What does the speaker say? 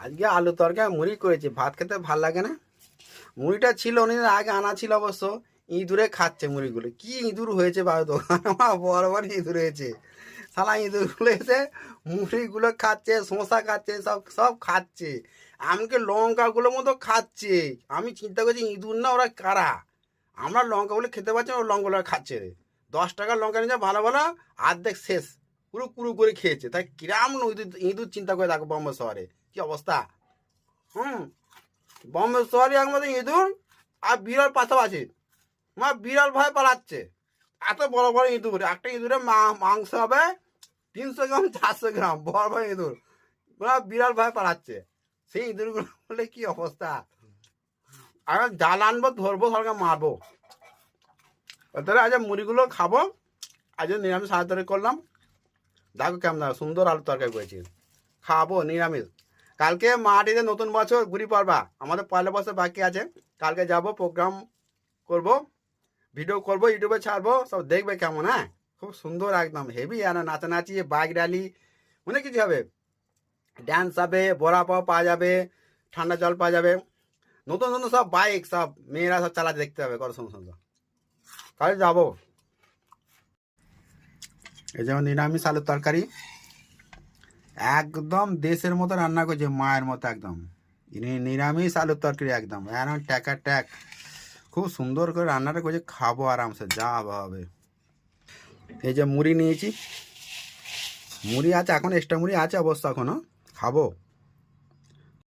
আজকে আলু তরকারি মুড়ি করেছি, ভাত খেতে ভাল লাগে না। মুড়িটা ছিল অনেকদিন আগে আনা ছিল অবশ্য। ইঁদুরে খাচ্ছে মুড়িগুলো, কি ইঁদুর হয়েছে বাবু দোকান, আমার বড় বড় ইঁদুর হয়েছে। শালা ইঁদুরগুলো এসে মুড়িগুলো খাচ্ছে, শসা খাচ্ছে, সব সব খাচ্ছে, এমনকি লঙ্কাগুলোর মতো খাচ্ছে। আমি চিন্তা করছি ইঁদুর না ওরা কারা। আমরা লঙ্কাগুলো খেতে পারছি না, ওর লঙ্কাগুলো খাচ্ছে রে। 10 টাকার লঙ্কা নিয়েছে ভালো ভালো, অর্ধেক শেষ, পুরো পুরো করে খেয়েছে। তাই কিরাম ইঁদুর ইঁদুর চিন্তা করে দেখো বম্বে শহরে কি অবস্থা। হুম, বম্বে শহরে একমাত্র ইঁদুর আর বিড়াল পাশাপাশি। মা বিড়াল ভয় পালাচ্ছে, এত বড় বড় ইঁদুর। একটা ইঁদুরের মাংস হবে 300 গ্রাম 400 গ্রাম, বড় বড় ইঁদুর। বিড়াল ভয় পালাচ্ছে, সেই ইঁদুরগুলো বলে কি অবস্থা। আর জাল আনবো, ধরবো, সরকার মারবো। তাহলে আজ মুড়িগুলো খাবো। আজ নিরামিষ আলু তরকারি করলাম, দেখো কেমন সুন্দর আলু তরকারি করেছি, খাবো নিরামিষ। কালকে মাটিতে নতুন বছর ঘুরি পড়বা, আমাদের পয়লা বছর বাকি আছে। কালকে যাব, প্রোগ্রাম করব, ভিডিও করব, ইউটিউবে ছাড়বো, সব দেখবে কেমন। হ্যাঁ, খুব সুন্দর একদম হেভি, আর নাচানাচি, বাইক র্যালি, অনেক কিছু হবে। ড্যান্স হবে, বড়া পাওয়া পাওয়া যাবে, ঠান্ডা জল পাওয়া যাবে, নতুন নতুন সব বাইক, সব মেয়েরা সব চালাতে দেখতে হবে, কত সুন্দর সুন্দর। কালকে যাবো। এই যেমন নিরামিষ আলুর তরকারি, একদম দেশের মতো রান্না করছে, মায়ের মতো একদম। নিরামিষ আলুর তরকারি একদম এখন ট্যাকা ট্যাক, খুব সুন্দর করে রান্নাটা করছে, খাবো আরামসে, যা হবে। এই যে মুড়ি নিয়েছি, মুড়ি আছে এখন, এক্সট্রা মুড়ি আছে অবশ্য এখনো, খাবো।